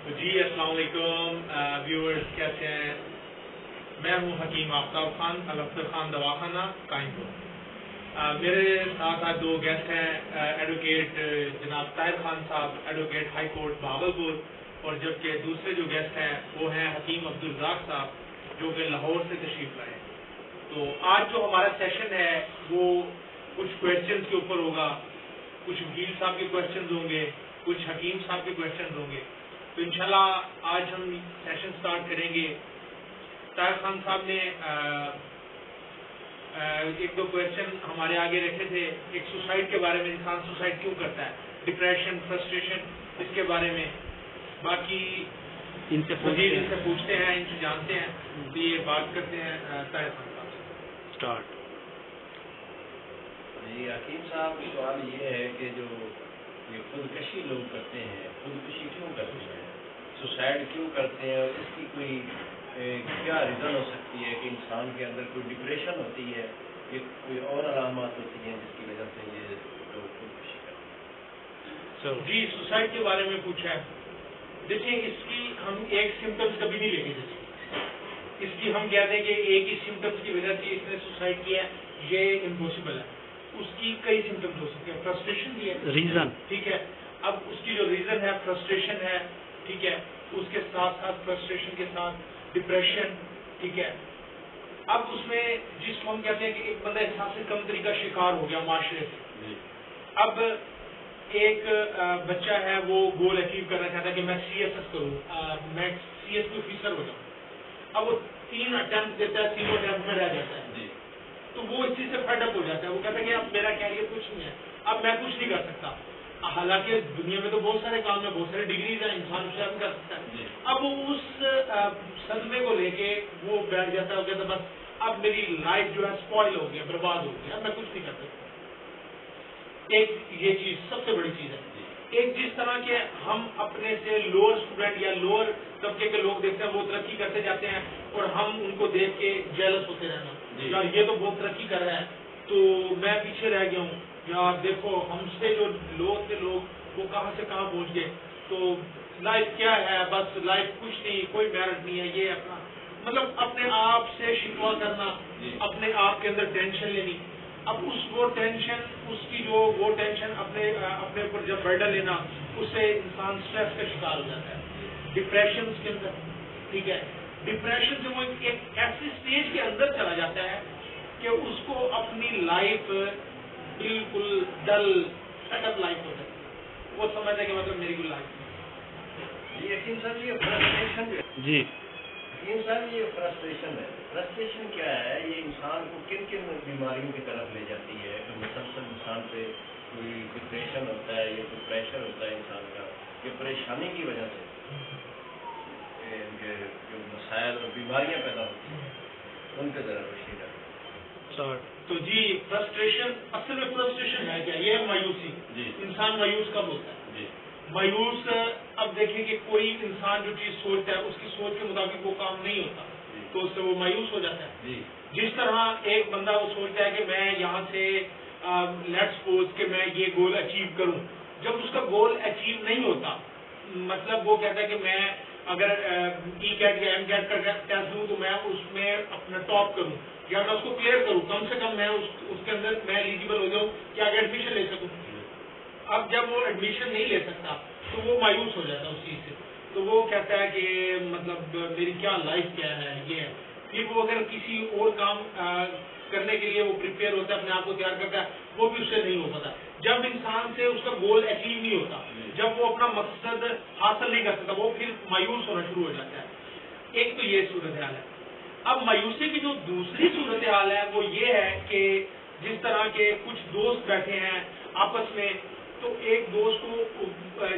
جی السلام علیکم ویورز، کیسے ہیں؟ میں ہوں حکیم آفتاب خان، الافضل خان دواخانہ قائم پور۔ میرے ساتھ آج دو گیسٹ ہیں، ایڈوکیٹ جناب طاہر خان صاحب، ایڈوکیٹ ہائی کورٹ بہاولپور، اور جبکہ دوسرے جو گیسٹ ہیں وہ ہیں حکیم عبدالرزاق صاحب جو کہ لاہور سے تشریف لائے۔ تو آج جو ہمارا سیشن ہے وہ کچھ کویشچنز کے اوپر ہوگا، کچھ وکیل صاحب کے کویشچنز ہوں گے، کچھ حکیم صاحب کے کویشچنز ہوں گے۔ تو انشاءاللہ آج ہم سیشن سٹارٹ کریں گے۔ طاہر خان صاحب نے ایک دو کویشچن ہمارے آگے رکھے تھے، ایک سوسائڈ کے بارے میں، انسان سوسائڈ کیوں کرتا ہے، ڈپریشن، فرسٹریشن، اس کے بارے میں۔ باقی ان سے پوچھتے ہیں، ان سے جانتے ہیں، تو یہ بات کرتے ہیں طاہر خان صاحب سے۔ اسٹارٹ۔ جی حکیم صاحب، سوال یہ ہے کہ جو یہ خودکشی لوگ کرتے ہیں، خودکشی کیوں کرتے ہیں، سوسائڈ کیوں کرتے ہیں، اور اس کی کوئی کیا ریزن ہو سکتی ہے کہ انسان کے اندر کوئی ڈپریشن ہوتی ہے، یہ کوئی اور علامات ہوتی ہیں جس کی وجہ سے یہ لوگ خودکشی کرتے ہیں؟ جی سوسائڈ کے بارے میں پوچھا ہے۔ دیکھیں اس کی ہم ایک سمٹمس کبھی نہیں لے کے چلیں، اس کی ہم کہتے ہیں کہ ایک ہی سمٹمس کی وجہ سے اس نے سوسائڈ کیا ہے، یہ امپوسبل ہے۔ اس کی کئی سمٹمس ہو سکتے ہیں، فرسٹریشن بھی ہے، ریزن، ٹھیک ہے۔ اب اس کی جو ریزن ہے فرسٹریشن ہے، ٹھیک ہے، اس کے ساتھ ساتھ فرسٹریشن کے ساتھ ڈپریشن، ٹھیک ہے۔ اب اس میں جس کو ہم کہتے ہیں کہ ایک بندہ احساس سے کمتری کا شکار ہو گیا معاشرے سے۔ اب ایک بچہ ہے وہ گول اچیو کرنا چاہتا ہے کہ میں سی ایس ایس کروں، میں سی ایس پی آفیسر ہو جاؤں۔ اب وہ 3 اٹیمپٹ دیتا ہے، 3 اٹیمپٹ میں رہ جاتا ہے، تو وہ اس چیز سے فیڈ اپ ہو جاتا ہے۔ وہ کہتا ہے کہ اب میرا کیریئر کچھ نہیں ہے، اب میں کچھ نہیں کر سکتا۔ حالانکہ دنیا میں تو بہت سارے کام ہیں، بہت سارے ڈگریز ہیں، انسان اس کر سکتا ہے۔ اب وہ اس صدمے کو لے کے وہ بیٹھ جاتا ہے، وہ کہتا ہے بس اب میری لائف جو ہے اسپوائل ہو گیا، برباد ہو گیا، اب میں کچھ نہیں کر سکتا۔ ایک یہ چیز سب سے بڑی چیز ہے۔ ایک جس طرح کے ہم اپنے سے لوور اسٹوڈنٹ یا لوور طبقے کے لوگ دیکھتے ہیں، وہ ترقی کرتے جاتے ہیں اور ہم ان کو دیکھ کے جیلس ہوتے رہنا، یار یہ تو بہت ترقی کر رہا ہے تو میں پیچھے رہ گیا ہوں، یا دیکھو ہم سے جو لوگ تھے لوگ وہ کہاں سے کہاں پہنچ گئے، تو لائف کیا ہے، بس لائف کچھ نہیں، کوئی میرٹ نہیں ہے، یہ اپنا مطلب اپنے آپ سے شکوہ کرنا، اپنے آپ کے اندر ٹینشن لینی۔ اب وہ ٹینشن، اس کی جو وہ ٹینشن اپنے اوپر جب برڈن لینا، اس سے انسان اسٹریس کا شکار ہو جاتا ہے، ڈپریشن کے اندر، ٹھیک ہے۔ ڈپریشن سے وہ ایک ایسی اسٹیج کے اندر چلا جاتا ہے کہ اس کو اپنی لائف بالکل ڈل سیٹل لائف ہو جاتی ہے، وہ سمجھتا ہے کہ مطلب میری کوئی لائف نہیں۔ جی حکیم صاحب، یہ فرسٹریشن جی حکیم صاحب یہ فرسٹریشن ہے، فرسٹریشن کیا ہے؟ یہ انسان کو کن کن بیماریوں کی طرف لے جاتی ہے کہ مسلسل انسان پہ کوئی ڈپریشن ہوتا ہے یا کوئی پریشر ہوتا ہے انسان کا، یہ پریشانی کی وجہ سے جو مسائل اور بیماریاں پیدا ہوتی ہیں ان پہ ذرا روشنی ڈالیں۔ تو جی فرسٹریشن، اصل میں فرسٹریشن ہے کیا؟ یہ ہے مایوسی۔ انسان مایوس کب ہوتا ہے؟ مایوس، اب دیکھیں کہ کوئی انسان جو چیز سوچتا ہے اس کی سوچ کے مطابق وہ کام نہیں ہوتا تو اس سے وہ مایوس ہو جاتا ہے۔ جس طرح ایک بندہ وہ سوچتا ہے کہ میں یہاں سے لیٹ سپوز کہ میں یہ گول اچیو کروں، جب اس کا گول اچیو نہیں ہوتا، مطلب وہ کہتا ہے کہ میں اگر ای کیٹ یا ایم کیٹ کا ٹیسٹ دوں تو میں اس میں اپنا ٹاپ کروں یا میں اس کو کلیئر کروں، کم سے کم میں اس کے اندر میں ایلیجیبل ہو جاؤں کہ آگے ایڈمیشن لے سکوں۔ اب جب وہ ایڈمیشن نہیں لے سکتا تو وہ مایوس ہو جاتا ہے اس چیز سے، تو وہ کہتا ہے کہ مطلب میری کیا لائف کیا ہے، یہ ہے۔ پھر وہ اگر کسی اور کام کرنے کے لیے وہ پریپیئر ہوتا ہے، اپنے آپ کو تیار کرتا ہے، وہ بھی اس سے نہیں ہو پاتا۔ جب انسان سے اس کا گول اچیو نہیں ہوتا، جب وہ اپنا مقصد حاصل نہیں کر سکتا، وہ پھر مایوس ہونا شروع ہو جاتا ہے۔ ایک تو یہ صورتحال ہے۔ اب مایوسی کی جو دوسری صورتحال ہے وہ یہ ہے کہ جس طرح کے کچھ دوست بیٹھے ہیں آپس میں، تو ایک دوست کو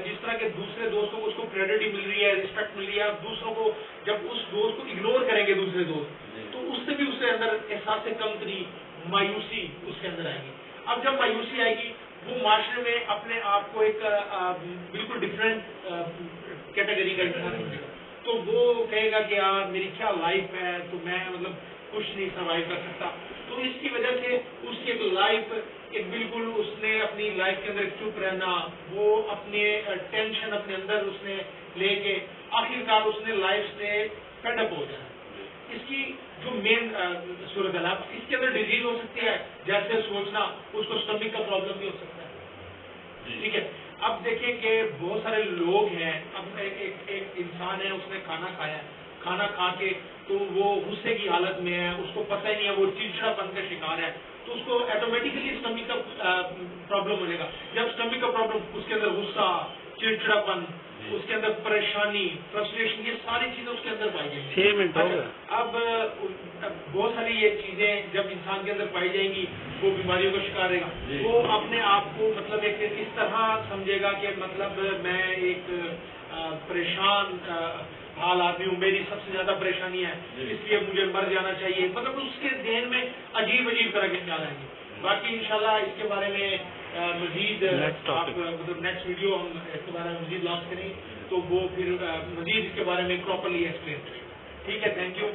جس طرح کے دوسرے دوستوں کو اس کو پریورٹی مل رہی ہے، رسپیکٹ مل رہی ہے، دوسروں کو جب اس دوست کو اگنور کریں گے دوسرے دوست، تو اس سے بھی اس کے اندر احساس کمتری، مایوسی اس کے اندر آئے گی۔ اب جب مایوسی آئے گی وہ معاشرے میں اپنے آپ کو ایک بالکل ڈفرینٹ کیٹیگری کا انسان سمجھے گا، تو وہ کہے گا کہ یار میری کیا لائف ہے، تو میں مطلب کچھ نہیں سروائیو کر سکتا۔ تو اس کی وجہ سے اس کی ایک لائف ایک بالکل اس نے اپنی لائف کے اندر چپ رہنا, وہ اپنے ٹینشن اپنے اندر اس نے لے کے آخرکار اس نے لائف سے فیڈ اپ ہو جانا. اس کی جو مین صورت ہے اس کے اندر ڈیزیز ہو سکتی ہے, جیسے سوچنا, اس کو اسٹمک کا پرابلم بھی ہو سکتا ہے. ٹھیک ہے, اب دیکھیں کہ بہت سارے لوگ ہیں, اب ایک انسان ہے, اس نے کھانا کھایا ہے, کھانا کھا کے تو وہ غصے کی حالت میں ہے, اس کو پتہ ہی نہیں ہے, وہ چڑچڑا پن کا شکار ہے, تو اس کو ایٹومیٹکلی اسٹمک کا پرابلم ہو جائے گا. جب اسٹمک کا پرابلم, اس کے اندر غصہ, چڑچڑا پن, اس کے اندر پریشانی, فرسٹریشن, یہ ساری چیزیں اس کے اندر پائی جائیں گی. 6 منٹ ہو گئے. اب بہت ساری یہ چیزیں جب انسان کے اندر پائی جائیں گی, وہ بیماریوں کا شکار رہے گا. وہ اپنے آپ کو مطلب ایک اس طرح سمجھے گا کہ مطلب میں ایک پریشان حال آدمی ہوں, میری سب سے زیادہ پریشانی ہے, اس لیے مجھے مر جانا چاہیے. مطلب اس کے ذہن میں عجیب عجیب طرح کے خیال آئیں گے. باقی انشاءاللہ اس کے بارے میں مزید مطلب نیکسٹ ویڈیو ہم اس کے بارے میں مزید لانچ کریں, تو وہ پھر مزید اس کے بارے میں پراپرلی ایکسپلین کریں. ٹھیک ہے, تھینک یو.